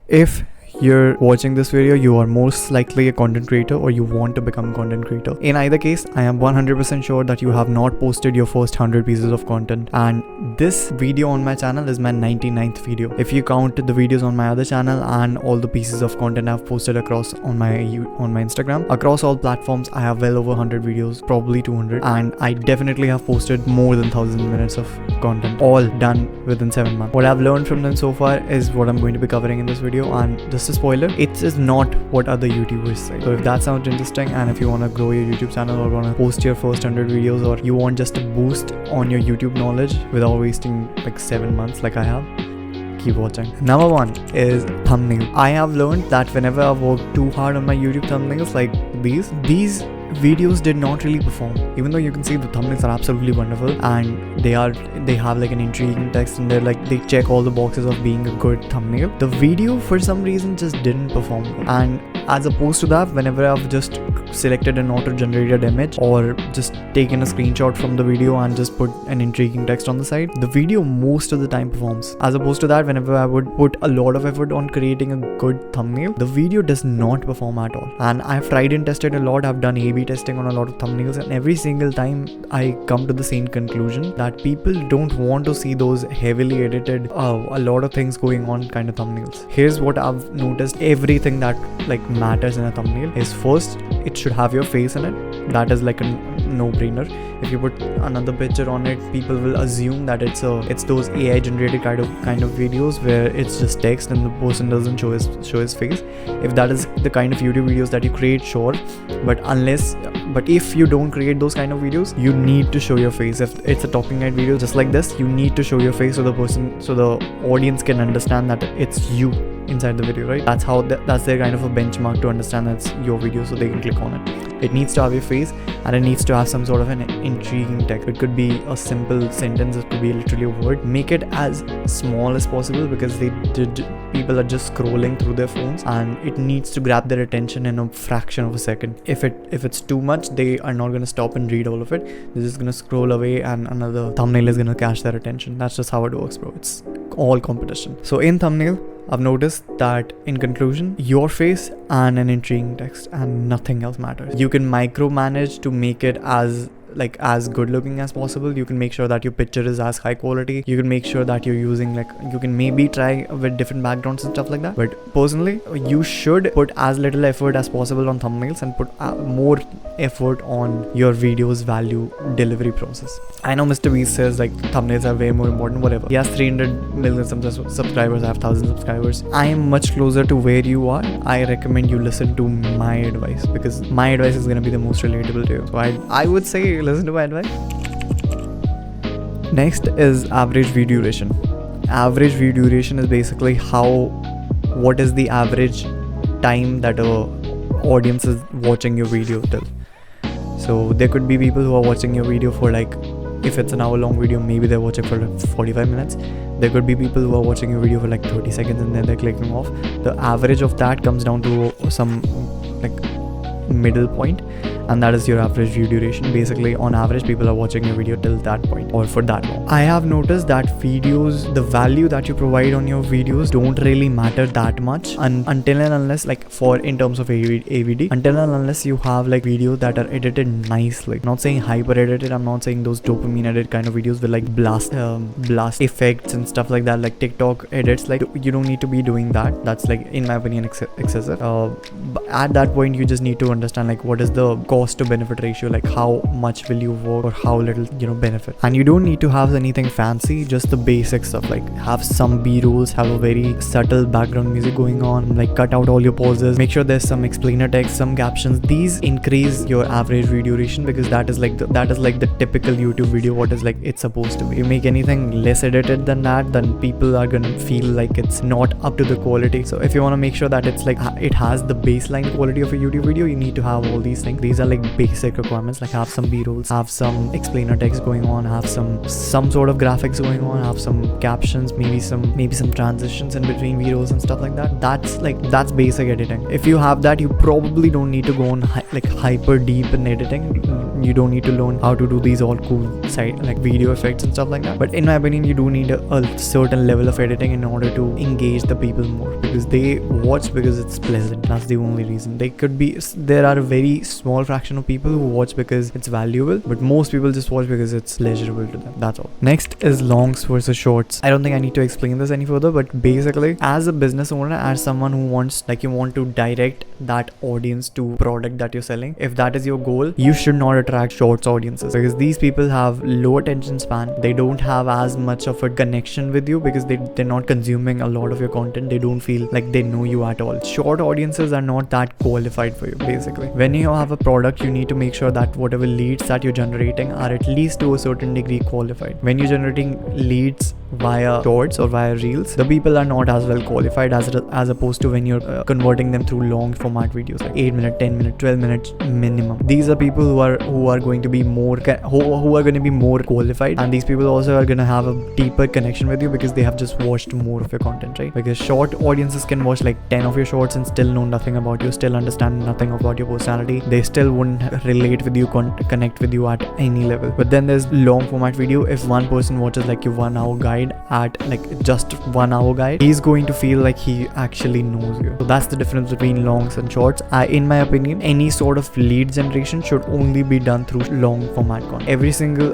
If you're watching this video, you are most likely a content creator or you want to become a content creator. In either case, I am 100% sure that you have not posted your first 100 pieces of content, and this video on my channel is my 99th video. If you count the videos on my other channel and all the pieces of content I've posted across on my Instagram, across all platforms, I have well over 100 videos, probably 200, and I definitely have posted more than 1000 minutes of content, all done within 7 months. What I've learned from them so far is what I'm going to be covering in this video, and just a spoiler, it is not what other YouTubers say. So if that sounds interesting, and if you want to grow your YouTube channel or want to post your first 100 videos, or you want just a boost on your YouTube knowledge without wasting like 7 months like I have, keep watching. Number 1 is thumbnail. I have learned that whenever I work too hard on my YouTube thumbnails like these videos did not really perform. Even though you can see the thumbnails are absolutely wonderful and they have like an intriguing text and they're like, they check all the boxes of being a good thumbnail, the video for some reason just didn't perform. And as opposed to that, whenever I've just selected an auto-generated image or just taken a screenshot from the video and just put an intriguing text on the side, the video most of the time performs. As opposed to that, whenever I would put a lot of effort on creating a good thumbnail, the video does not perform at all. And I've tried and tested a lot. I've done A/B testing on a lot of thumbnails, and every single time I come to the same conclusion that people don't want to see those heavily edited, a lot of things going on kind of thumbnails. Here's what I've noticed. Everything that like matters in a thumbnail is, first, it should have your face in it. That is like a no-brainer. If you put another picture on it, people will assume that it's those AI generated kind of videos where it's just text and the person doesn't show his face. If that is the kind of YouTube videos that you create, sure, but if you don't create those kind of videos, you need to show your face. If it's a talking head video just like this, you need to show your face so the audience can understand that it's you inside the video, right? That's their kind of a benchmark to understand that's your video, so they can click on it. It needs to have your face and it needs to have some sort of an intriguing text. It could be a simple sentence, it could be literally a word. Make it as small as possible because people are just scrolling through their phones and it needs to grab their attention in a fraction of a second. If it's too much, they are not going to stop and read all of it. They're just going to scroll away and another thumbnail is going to catch their attention. That's just how it works, bro. It's all competition. So in thumbnail, I've noticed that in conclusion, your face and an intriguing text and nothing else matters. You can micromanage to make it as good looking as possible. You can make sure that your picture is as high quality. You can make sure that you're using you can maybe try with different backgrounds and stuff like that. But personally, you should put as little effort as possible on thumbnails and put more effort on your video's value delivery process. I know Mr. Beast says like thumbnails are way more important, whatever. He has 300 million subscribers, I have 1000 subscribers. I am much closer to where you are. I recommend you listen to my advice because my advice is going to be the most relatable to you. So I would say listen to my advice. Next is average view duration. Average view duration is basically what is the average time that a audience is watching your video till. So there could be people who are watching your video for if it's an hour long video, maybe they're watching for 45 minutes. There could be people who are watching your video for 30 seconds and then they're clicking off. The average of that comes down to some middle point, and that is your average view duration. Basically, on average, people are watching your video till that point or for that long. I have noticed that videos, the value that you provide on your videos don't really matter that much until and unless in terms of AVD, until and unless you have videos that are edited nicely. I'm not saying hyper edited, I'm not saying those dopamine edit kind of videos with blast effects and stuff like that, like TikTok edits. You don't need to be doing that. That's in my opinion excessive. But at that point, you just need to understand what is the cost to benefit ratio, how much will you work or how little benefit. And you don't need to have anything fancy, just the basic stuff, have some B-rolls, have a very subtle background music going on, cut out all your pauses, make sure there's some explainer text, some captions. These increase your average view duration because that is the typical YouTube video, what is it's supposed to be. You make anything less edited than that, then people are gonna feel like it's not up to the quality. So if you want to make sure that it's it has the baseline quality of a YouTube video, you need to have all these things. These are like basic requirements, like have some b-rolls, have some explainer text going on, have some sort of graphics going on, have some captions, maybe some transitions in between videos and stuff like that. That's basic editing. If you have that, you probably don't need to go on hyper deep in editing. You don't need to learn how to do these all cool side like video effects and stuff like that. But in my opinion, you do need a certain level of editing in order to engage the people more, because they watch because it's pleasant. That's the only reason. There are a very small fraction of people who watch because it's valuable, but most people just watch because it's pleasurable to them. That's all. Next is longs versus shorts. I don't think I need to explain this any further, but basically, as a business owner, as someone who wants, like, you want to direct that audience to product that you're selling, if that is your goal, you should not attract shorts audiences, because these people have low attention span. They don't have as much of a connection with you because they're not consuming a lot of your content. They don't feel like they know you at all. Short audiences are not that qualified for you. Basically, when you have a product, you need to make sure that whatever leads that you're generating are at least to a certain degree qualified. When you're generating leads via shorts or via reels, the people are not as well qualified as opposed to when you're converting them through long format videos, like 8 minute, 10 minute, 12 minutes minimum. These are people who are going to be more qualified, and these people also are going to have a deeper connection with you because they have just watched more of your content, right? Because short audiences can watch like 10 of your shorts and still know nothing about you, still understand nothing about your personality. They still wouldn't relate with you, connect with you at any level. But then there's long format video. If one person watches like your 1 hour guide at like just 1 hour guide, he's going to feel like he actually knows you. So that's the difference between longs and shorts. In my opinion, any sort of lead generation should only be done through long format content.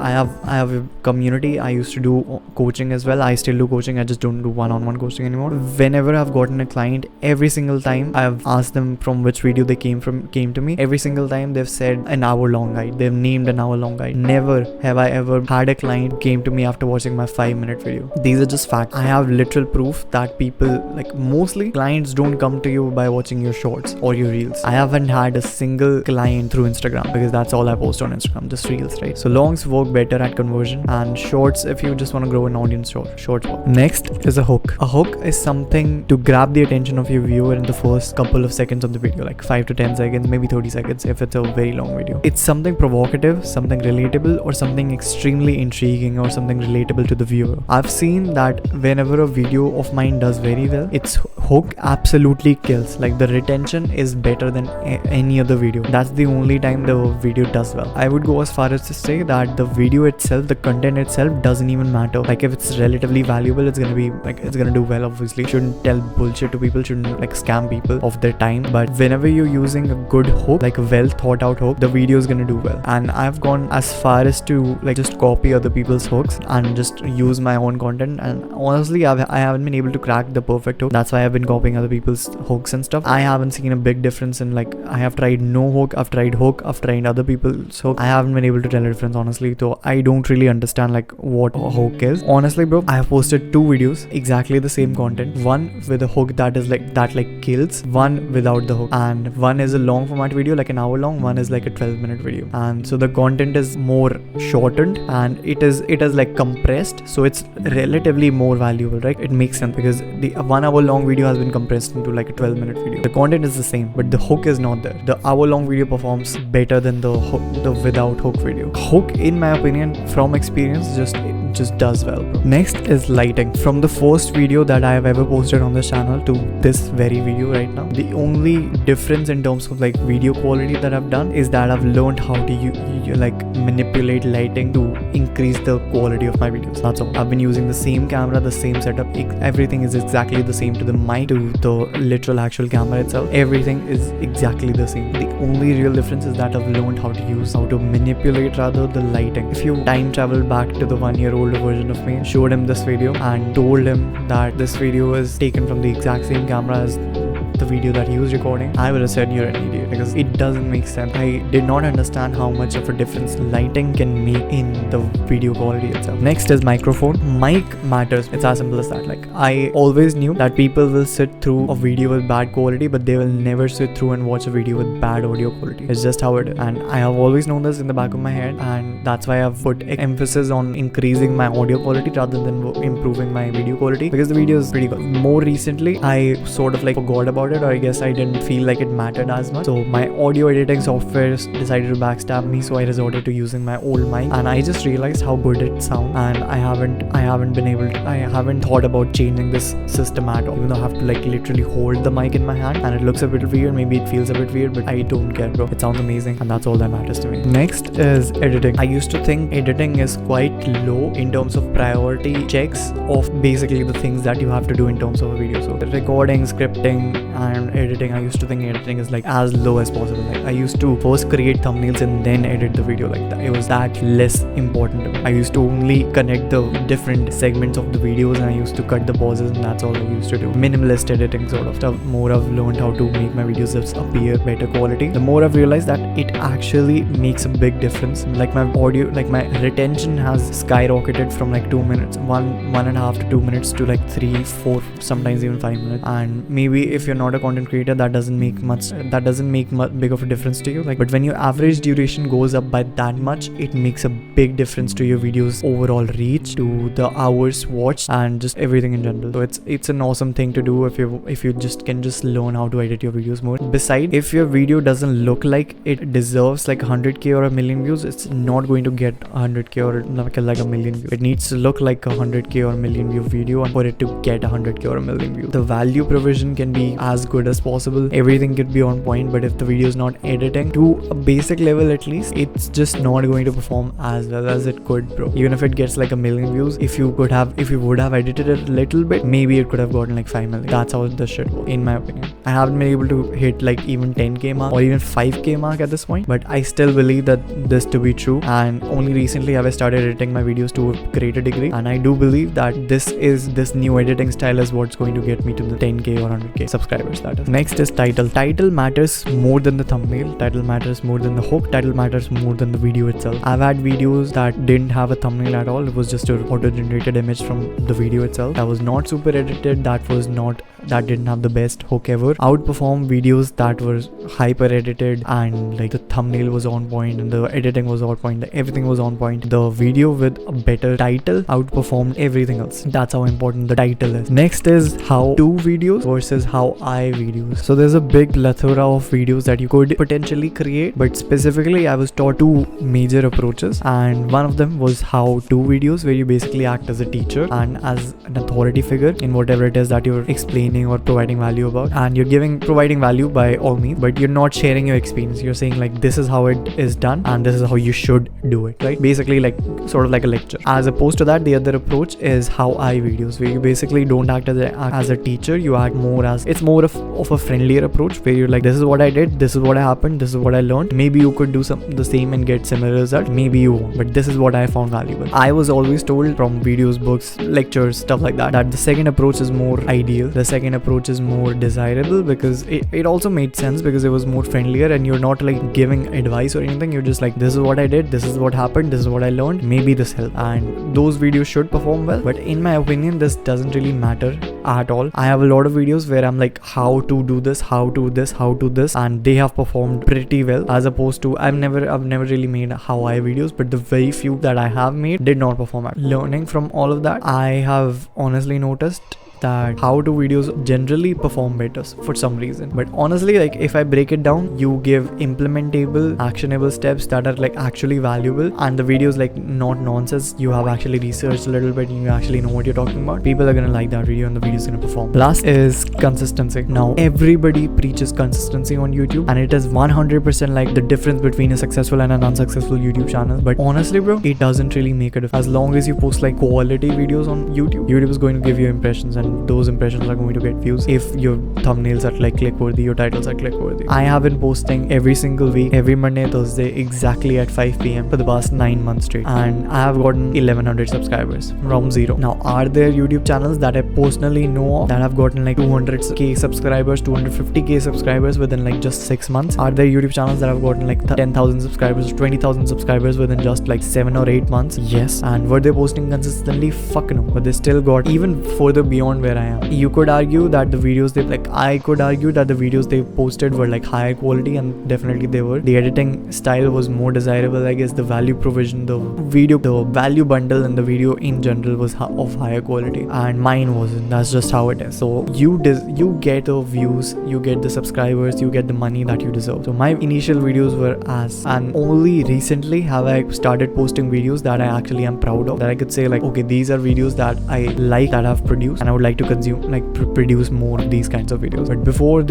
I have a community. I used to do coaching as well. I still do coaching. I just don't do one-on-one coaching anymore. Whenever I've gotten a client, every single time I've asked them from which video they came to me. Every single time they've said an hour long guide. They've named an hour long guide. Never have I ever had a client who came to me after watching my 5-minute video. These are just facts. I have literal proof that people, like, mostly clients don't come to you by watching your shorts or your reels. I haven't had a single client through Instagram because that's all I post on Instagram, just reels, right? So longs work better at conversion, and shorts, if you just want to grow an audience, shorts work. Next is a hook. A hook is something to grab the attention of your viewer in the first couple of seconds of the video, like 5 to 10 seconds, maybe 30 seconds if it's a very long video. It's something provocative, something relatable, or something extremely intriguing, or something relatable to the viewer. I've seen that whenever a video of mine does very well, its hook absolutely kills. Like, the retention is better than any other video. That's the only time the video does well. I would go as far as to say that the video itself, the content itself, doesn't even matter. Like, if it's relatively valuable, it's gonna do well. Obviously, shouldn't tell bullshit to people, shouldn't like scam people of their time. But whenever you're using a good hook, like a well thought out hook, the video is gonna do well. And I've gone as far as to like just copy other people's hooks and just use my own content. And honestly, I haven't been able to crack the perfect hook. That's why I've been copying other people's hooks and stuff. I haven't seen a big difference in, like, I have tried no hook, I've tried hook, I've tried other people's hook. I haven't been able to tell a difference, honestly. So I don't really understand like what a hook is. Honestly, bro, I have posted 2 videos, exactly the same content. One with a hook that kills, one without the hook, and one is a long format video, like an hour long, one is like a 12-minute video. And so the content is more shortened and it is like compressed, so it's relatively more valuable, right? It makes sense because the 1 hour long video has been compressed into like a 12-minute video. The content is the same, but the hook is not there. The hour long video performs better than the without hook video. Hook, in my opinion, from experience, just does well, bro. Next is lighting. From the first video that I have ever posted on this channel to this very video right now, the only difference in terms of like video quality that I've done is that I've learned how to like manipulate lighting to increase the quality of my videos. That's all. I've been using the same camera, the same setup. Everything is exactly the same, to the mic, to the literal actual camera itself. Everything is exactly the same. The only real difference is that I've learned how to manipulate rather the lighting. If you time travel back to the 1-year-old version of me, showed him this video and told him that this video is taken from the exact same camera as the video that he was recording, I would have said you're an idiot, because it doesn't make sense. I did not understand how much of a difference lighting can make in the video quality itself. Next is microphone. Mic matters. It's as simple as that. Like, I always knew that people will sit through a video with bad quality, but they will never sit through and watch a video with bad audio quality. It's just how it is. And I have always known this in the back of my head, and that's why I've put emphasis on increasing my audio quality rather than improving my video quality, because the video is pretty good. More recently, I sort of like forgot about about it, or I guess I didn't feel like it mattered as much. So my audio editing software decided to backstab me, so I resorted to using my old mic, and I just realized how good it sounds, and I haven't thought about changing this system at all, even though I have to like literally hold the mic in my hand, and it looks a bit weird, maybe it feels a bit weird, but I don't care, bro. It sounds amazing, and that's all that matters to me. Next is editing. I used to think editing is quite low in terms of priority checks of basically the things that you have to do in terms of a video. So recording, scripting, and editing, I used to think editing is like as low as possible. Like I used to first create thumbnails and then edit the video like that. It was that less important to me. I used to only connect the different segments of the videos, and I used to cut the pauses, and that's all I used to do. Minimalist editing sort of stuff. More I've learned how to make my videos appear better quality, the more I've realized that it actually makes a big difference. Like my audio, like my retention has skyrocketed from like 2 minutes, 1.5 to 2 minutes to like 3, 4, sometimes even 5 minutes. And maybe if you're not a content creator, that doesn't make big of a difference to you. Like, but when your average duration goes up by that much, it makes a big difference to your videos overall reach, to the hours watched, and just everything in general. So it's an awesome thing to do if you can just learn how to edit your videos more. Besides, if your video doesn't look like it deserves like 100k or a million views, it's not going to get 100k or like a million views. It needs to look like a 100k or a million view video for it to get 100k or a million views. The value provision can be as good as possible, everything could be on point, but if the video is not editing to a basic level, at least it's just not going to perform as well as it could, bro. Even if it gets like a million views, if you would have edited it a little bit, maybe it could have gotten like 5 million. That's how this shit works, in my opinion. I haven't been able to hit like even 10k mark or even 5k mark at this point, but I still believe that this to be true, and only recently have I started editing my videos to a greater degree, and I do believe that this new editing style is what's going to get me to the 10k or 100k subscribers, that is. Next is title. Title matters more than the thumbnail, title matters more than the hook, title matters more than the video itself. I've had videos that didn't have a thumbnail at all, it was just an auto-generated image from the video itself, that was not super edited, that didn't have the best hook ever. Outperform videos that were hyper edited and like the thumbnail was on point and the editing was on point, everything was on point. The video with a better title outperformed everything else. That's how important the title is. Next is how to videos versus how I videos. So there's a big plethora of videos that you could potentially create, but specifically I was taught two major approaches, and one of them was how to videos, where you basically act as a teacher and as an authority figure in whatever it is that you're explaining or providing value about, and you're providing value by all means, but you're not sharing your experience. You're saying like, this is how it is done and this is how you should do it, right? Basically like sort of like a lecture. As opposed to that, the other approach is how I videos, where you basically don't act as a teacher, you act more as, it's more of a friendlier approach, where you're like, this is what I did, this is what happened, this is what I learned. Maybe you could do the same and get similar results, maybe you won't, but this is what I found valuable. I was always told from videos, books, lectures, stuff like that the second approach is more ideal, the second approach is more desirable, because it also made sense because it was more friendlier and you're not like giving advice or anything, you're just like, this is what I did, this is what happened, this is what I learned, maybe this helped, and those videos should perform well. But in my opinion, this doesn't really matter at all. I have a lot of videos where I'm like, how to do this, how to this, how to this, and they have performed pretty well, as opposed to I've never really made how I videos, but the very few that I have made did not perform well. Learning from all of that, I have honestly noticed that how to videos generally perform better for some reason. But honestly, like if I break it down, you give implementable, actionable steps that are like actually valuable, and the videos like not nonsense, you have actually researched a little bit and you actually know what you're talking about, people are gonna like that video and the video is gonna perform. Last is consistency. Now everybody preaches consistency on YouTube, and it is 100% like the difference between a successful and an unsuccessful YouTube channel. But honestly, bro, it doesn't really make a difference. As long as you post like quality videos on YouTube is going to give you impressions, and those impressions are going to get views if your thumbnails are like click worthy, your titles are click worthy. I have been posting every single week, every Monday, Thursday, exactly at 5 PM for the past 9 months straight, and I have gotten 1100 subscribers from zero. Now, are there YouTube channels that I personally know of that have gotten like 200k subscribers, 250k subscribers within like just 6 months? Are there YouTube channels that have gotten like 10,000 subscribers, 20,000 subscribers within just like 7 or 8 months? Yes. And were they posting consistently? Fuck no. But they still got even further beyond where I am. You could argue argue that the videos I could argue that the videos they posted were like higher quality, and definitely they were. The editing style was more desirable. I guess the value provision, the value bundle and the video in general was of higher quality, and mine wasn't. That's just how it is. So you get the views, you get the subscribers, you get the money that you deserve. So my initial videos were and only recently have I started posting videos that I actually am proud of, that I could say like, okay, these are videos that I like, that I've produced, and I would like to consume, like produce more of these kinds of videos. But before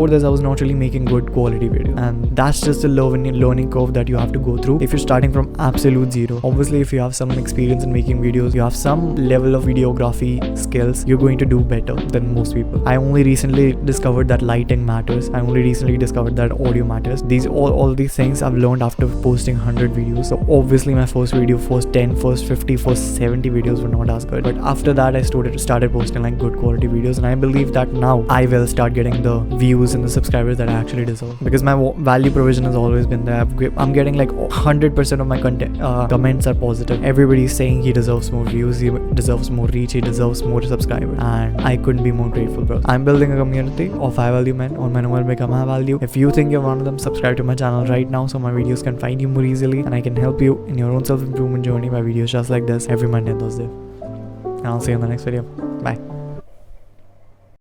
this I was not really making good quality videos, and that's just a learning curve that you have to go through if you're starting from absolute zero. Obviously, if you have some experience in making videos, you have some level of videography skills, you're going to do better than most people. I only recently discovered that lighting matters. I only recently discovered that audio matters. All these things I've learned after posting 100 videos. So obviously my first video, first 10, first 50, first 70 videos were not as good, but after that I started posting like good quality videos, and I believe that now I will start getting the views and the subscribers that I actually deserve, because my value provision has always been there. I'm getting like 100% of my content comments are positive. Everybody's saying he deserves more views, he deserves more reach, he deserves more subscribers, and I couldn't be more grateful, bro. I'm building a community of high value men, or men who will become high value. If you think you're one of them, subscribe to my channel right now so my videos can find you more easily, and I can help you in your own self-improvement journey by videos just like this every Monday and Thursday. And I'll see you in the next video.